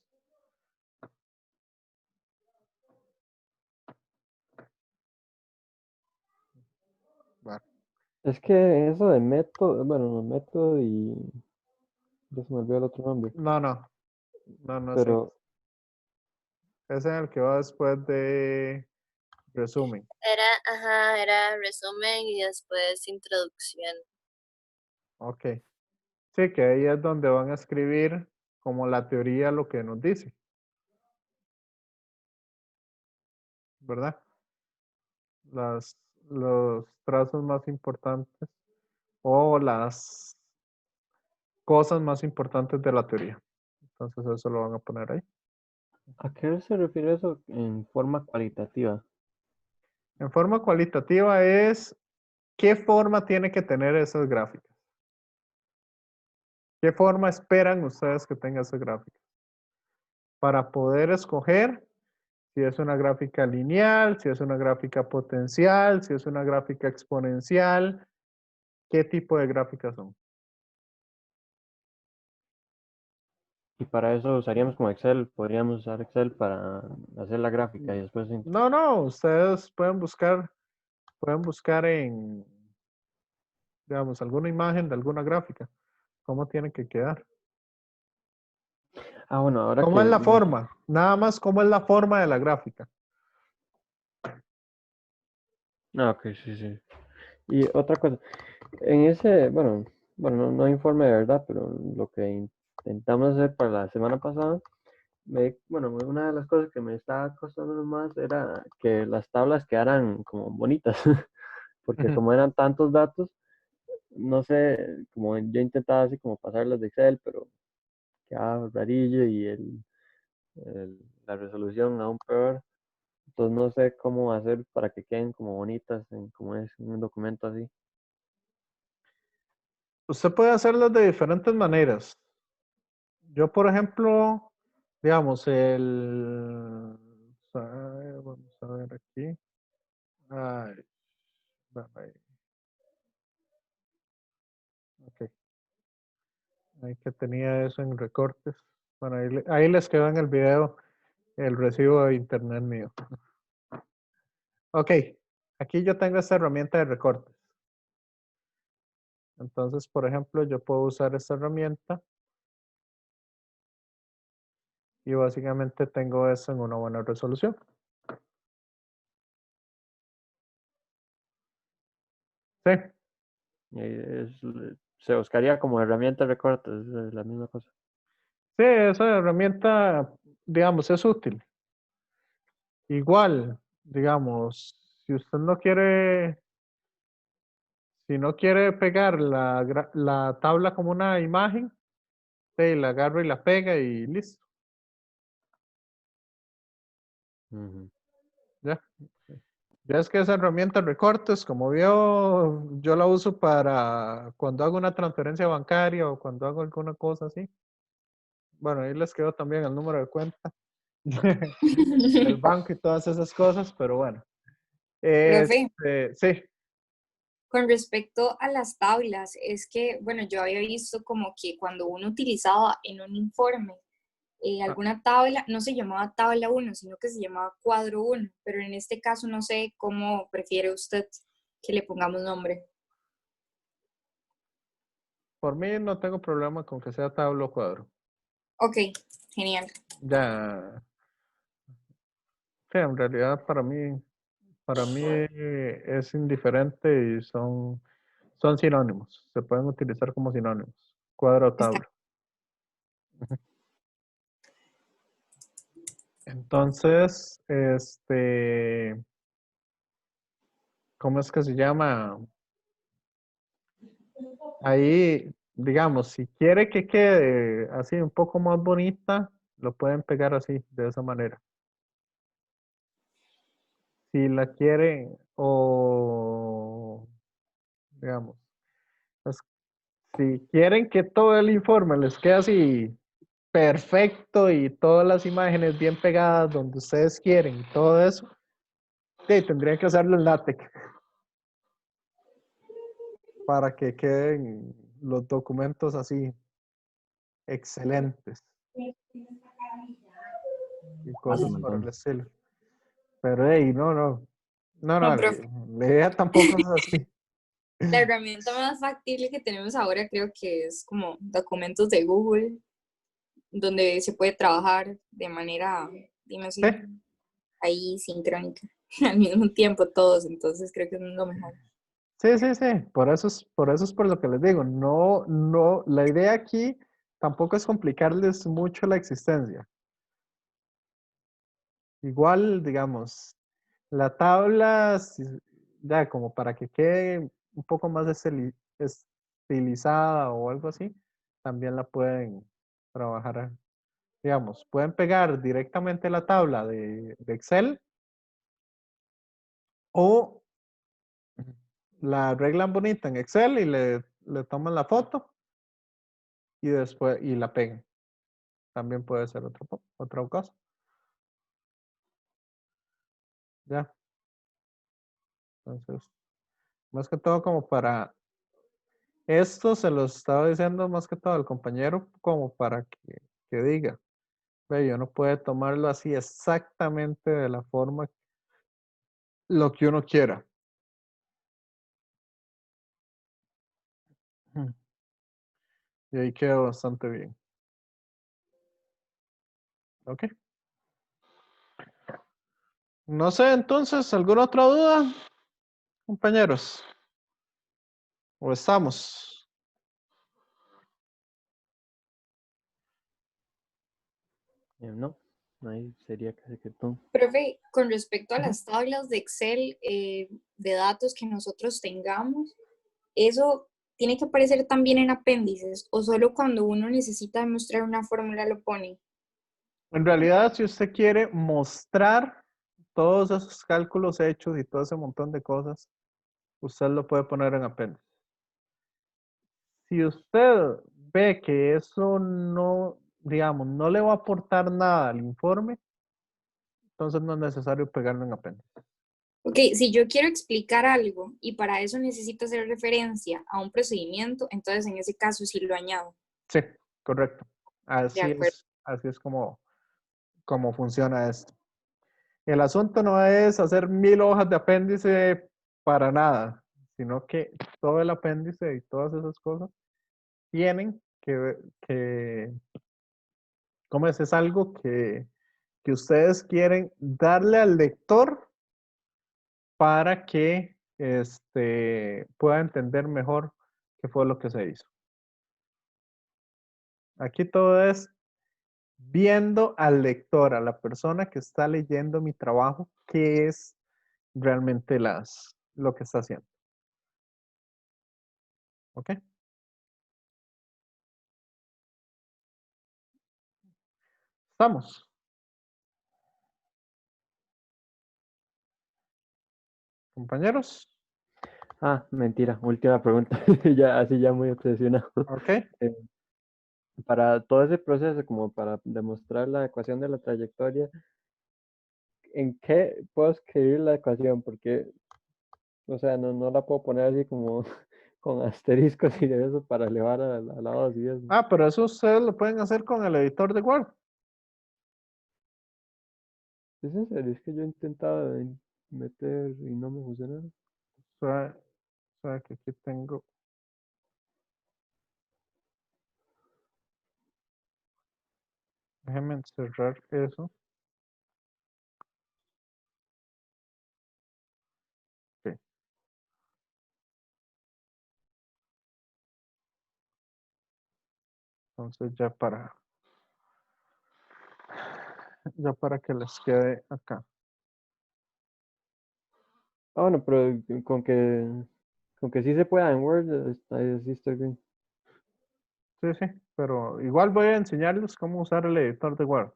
Bueno, Es que eso de método, bueno, método y... Ya se me olvidó el otro nombre. no sé. Pero, Ese es el que va después de resumen. Era resumen y después introducción. Ok. Sí, que ahí es donde van a escribir como la teoría lo que nos dice. ¿Verdad? Los trazos más importantes o las cosas más importantes de la teoría. Entonces eso lo van a poner ahí. ¿a qué se refiere eso en forma cualitativa? En forma cualitativa es qué forma tiene que tener esas gráficas. ¿Qué forma esperan ustedes que tenga esa gráfica? Para poder escoger si es una gráfica lineal, si es una gráfica potencial, si es una gráfica exponencial, qué tipo de gráficas son. Y para eso usaríamos como Excel, podríamos usar Excel para hacer la gráfica y después... No, ustedes pueden buscar en, digamos, alguna imagen de alguna gráfica, cómo tiene que quedar. Ah, bueno, ahora ¿Cómo que... es la forma? Nada más cómo es la forma de la gráfica. Ah, ok, sí, sí. Y otra cosa, en ese, bueno, no informe de verdad, pero lo que intentamos hacer para la semana pasada, bueno, una de las cosas que me estaba costando más era que las tablas quedaran como bonitas, porque como eran tantos datos, no sé, como yo intentaba así como pasarlas de Excel, pero quedaba rarillo y la resolución aún peor. Entonces no sé cómo hacer para que queden como bonitas, como es un documento así. Usted puede hacerlo de diferentes maneras. Yo, por ejemplo, digamos, vamos a ver aquí. Ay, ahí, ok. Ahí que tenía eso en recortes. Bueno, ahí les quedó en el video el recibo de internet mío. Ok, aquí yo tengo esta herramienta de recortes. Entonces, por ejemplo, yo puedo usar esta herramienta y básicamente tengo eso en una buena resolución. Sí, Se buscaría como herramienta de recortes, es la misma cosa. sí, esa herramienta, digamos, es útil. Igual, digamos, si usted no quiere, si no quiere pegar la tabla como una imagen, sí, la agarra y la pega y listo, Ujú. ya. Ya es que esa herramienta de recortes, como vio, yo la uso para cuando hago una transferencia bancaria o cuando hago alguna cosa así. Bueno, ahí les quedo también el número de cuenta del banco y todas esas cosas, pero bueno. Profe, Sí, con respecto a las tablas, es que, bueno, yo había visto como que cuando uno utilizaba en un informe ah, alguna tabla, no se llamaba tabla uno, sino que se llamaba cuadro uno, pero en este caso no sé cómo prefiere usted que le pongamos nombre. por mí no tengo problema con que sea tabla o cuadro. Ok, genial. Ya, sí, en realidad para mí es indiferente y son sinónimos. Se pueden utilizar como sinónimos. Cuadro o Está. tabla. Entonces, ¿cómo es que se llama? Ahí, digamos, si quiere que quede así un poco más bonita, lo pueden pegar así, de esa manera. Si la quieren, o digamos, pues, si quieren que todo el informe les quede así perfecto y todas las imágenes bien pegadas donde ustedes quieren y todo eso, sí, tendrían que hacerlo en LaTeX para que queden los documentos así excelentes y Hace un cosas por el montón. estilo. Pero hey, no, No, la, profe, la idea tampoco es así. la herramienta más factible que tenemos ahora creo que es como documentos de Google, donde se puede trabajar de manera, dime Sí, así, ahí sincrónica al mismo tiempo todos, entonces creo que es lo mejor. sí, por eso es por lo que les digo, la idea aquí tampoco es complicarles mucho la existencia. Igual, digamos, la tabla, ya como para que quede un poco más estilizada o algo así, también la pueden trabajar. Digamos, pueden pegar directamente la tabla de Excel o la arreglan bonita en Excel y le toman la foto y después y la pegan. También puede ser otra cosa. Ya. Entonces, más que todo como para esto se lo estaba diciendo más que todo al compañero como para que diga, ve, yo no puede tomarlo así exactamente de la forma lo que uno quiera. Ujú. Y ahí queda bastante bien. Ok. No sé, entonces, ¿alguna otra duda, compañeros? ¿O estamos? No, ahí sería casi que todo. Profe, con respecto a Ujú. las tablas de Excel de datos que nosotros tengamos, ¿eso tiene que aparecer también en apéndices o solo cuando uno necesita demostrar una fórmula lo pone? En realidad, si usted quiere mostrar todos esos cálculos hechos y todo ese montón de cosas, usted lo puede poner en apéndice. Si usted ve que eso no, digamos, no le va a aportar nada al informe, entonces no es necesario pegarlo en apéndice. Ok, si yo quiero explicar algo y para eso necesito hacer referencia a un procedimiento, entonces en ese caso sí lo añado. Sí, correcto. De acuerdo. Así es como funciona esto. El asunto no es hacer 1000 hojas de apéndice para nada, sino que todo el apéndice y todas esas cosas tienen que ¿cómo es algo que ustedes quieren darle al lector para que, pueda entender mejor qué fue lo que se hizo. Aquí todo es viendo al lector, a la persona que está leyendo mi trabajo, qué es realmente lo que está haciendo. ¿Ok? ¿Estamos? Compañeros. Ah, mentira, última pregunta. Ya, así ya muy obsesionado. ¿Ok? Eh, para todo ese proceso, como para demostrar la ecuación de la trayectoria, ¿en qué puedo escribir la ecuación? Porque, o sea, no la puedo poner así como con asteriscos y de eso para elevar al lado 10. Ah, pero eso ustedes lo pueden hacer con el editor de Word. ¿Es en serio? Es que yo he intentado meter y no me funciona. O sea que aquí tengo. Déjenme cerrar eso. Ok. Entonces ya para que les quede acá. Ah, bueno, pero con que sí se pueda en Word, ahí sí estoy bien. Sí, sí, pero igual voy a enseñarles cómo usar el editor de Word.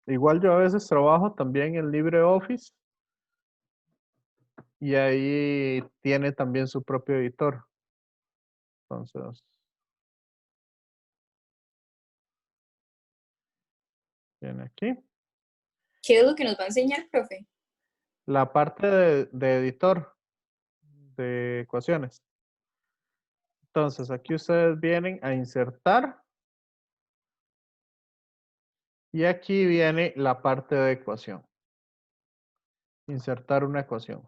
Igual yo a veces trabajo también en LibreOffice y ahí tiene también su propio editor. Entonces, tiene aquí ¿Qué es lo que nos va a enseñar, profe? la parte de editor de ecuaciones. Entonces, aquí ustedes vienen a insertar y aquí viene la parte de ecuación. Insertar una ecuación.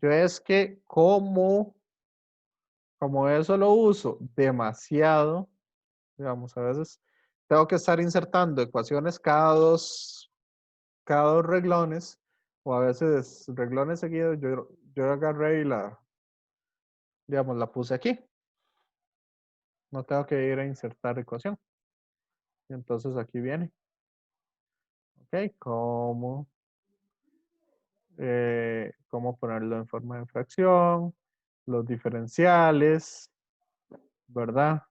Yo es que como eso lo uso demasiado, digamos, a veces tengo que estar insertando ecuaciones cada dos renglones, o a veces renglones seguidos, yo agarré y digamos, la puse aquí. No tengo que ir a insertar ecuación. Y entonces aquí viene. Ok, cómo ponerlo en forma de fracción, los diferenciales, ¿verdad?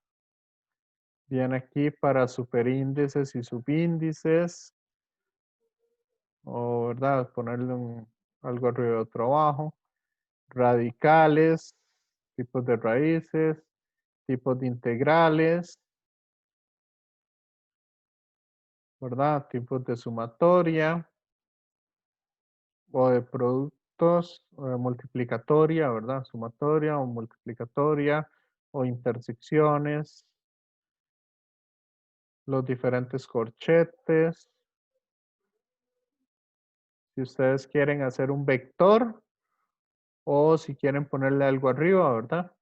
Viene aquí para superíndices y subíndices, o ¿verdad? Ponerle algo arriba y otro abajo. Radicales, tipos de raíces, tipos de integrales, ¿verdad? Tipos de sumatoria o de productos, o de multiplicatoria, ¿verdad? Sumatoria o multiplicatoria o intersecciones, los diferentes corchetes. Si ustedes quieren hacer un vector o si quieren ponerle algo arriba, ¿verdad?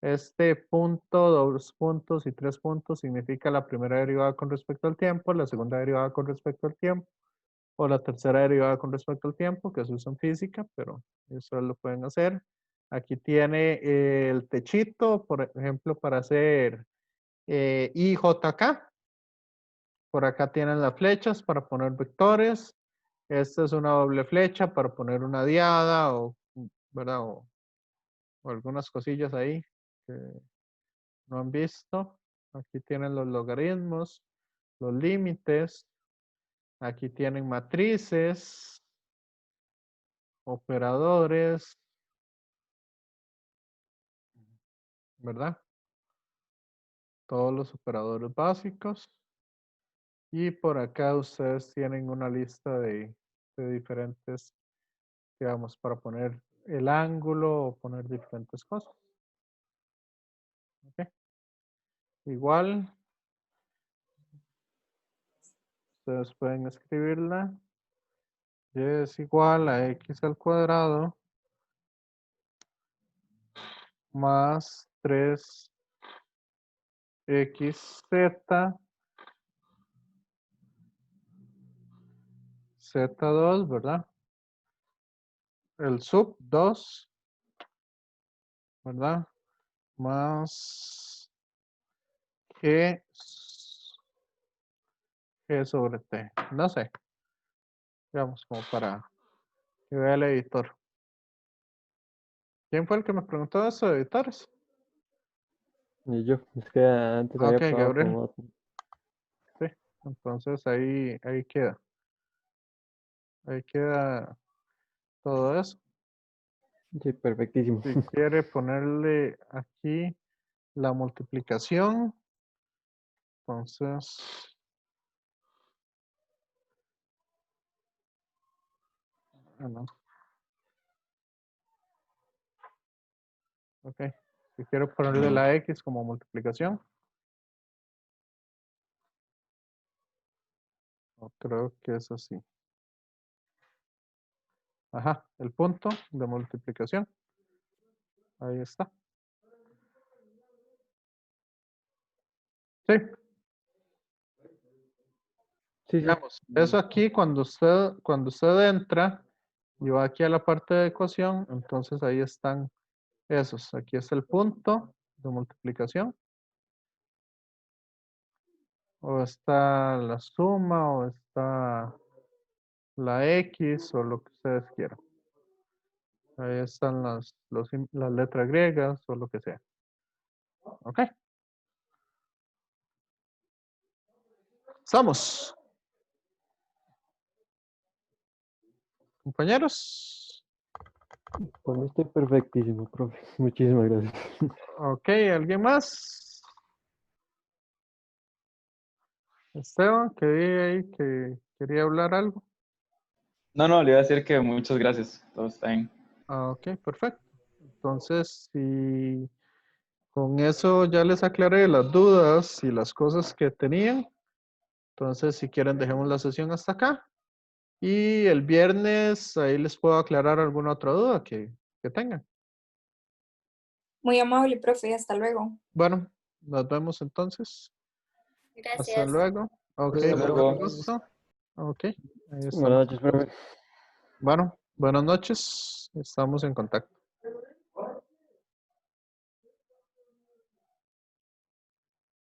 Este punto, dos puntos y tres puntos significa la primera derivada con respecto al tiempo, la segunda derivada con respecto al tiempo, o la tercera derivada con respecto al tiempo, que se usa en física, pero eso lo pueden hacer. Aquí tiene el techito, por ejemplo, para hacer IJK. Por acá tienen las flechas para poner vectores. Esta es una doble flecha para poner una diada, o, ¿verdad? O algunas cosillas ahí que no han visto. Aquí tienen los logaritmos, los límites. Aquí tienen matrices, operadores, ¿verdad? Todos los operadores básicos. Y por acá ustedes tienen una lista de diferentes, digamos, para poner el ángulo o poner diferentes cosas. ¿Ok? Igual, ustedes pueden escribirla. Y es igual a x al cuadrado más 3xz Z2, ¿verdad? El sub 2, ¿verdad? Más G sobre T. No sé. Digamos, como para que vea el editor. ¿Quién fue el que me preguntó eso de editores? Y yo, es que antes había Ok, probado Gabriel. con otro. Sí. Entonces ahí queda. Ahí queda todo eso. Sí, perfectísimo. Si quiere ponerle aquí la multiplicación, entonces, no. Ok. Si quiero ponerle la X como multiplicación, creo que es así. Ajá, el punto de multiplicación. Ahí está. Sí, Sí, sí. digamos, eso aquí cuando usted entra y va aquí a la parte de ecuación, entonces ahí están esos. Aquí está el punto de multiplicación. O está la suma, o está la X, o lo que ustedes quieran. Ahí están las letras griegas, o lo que sea. ¿Ok? ¿Estamos? Compañeros. Pues estoy perfectísimo, profe. Muchísimas gracias. Ok, ¿alguien más? Esteban, que vi ahí que quería hablar algo. No, le iba a decir que muchas gracias. Todo está bien. Ok, perfecto. Entonces, si con eso ya les aclaré las dudas y las cosas que tenían, entonces si quieren dejemos la sesión hasta acá. Y el viernes ahí les puedo aclarar alguna otra duda que tengan. Muy amable, profe. Hasta luego. Bueno, nos vemos entonces. Hasta Gracias. luego. Ok, Hasta mucho luego. gusto. Ok, ahí Buenas estamos. noches, profe. Bueno, buenas noches. Estamos en contacto.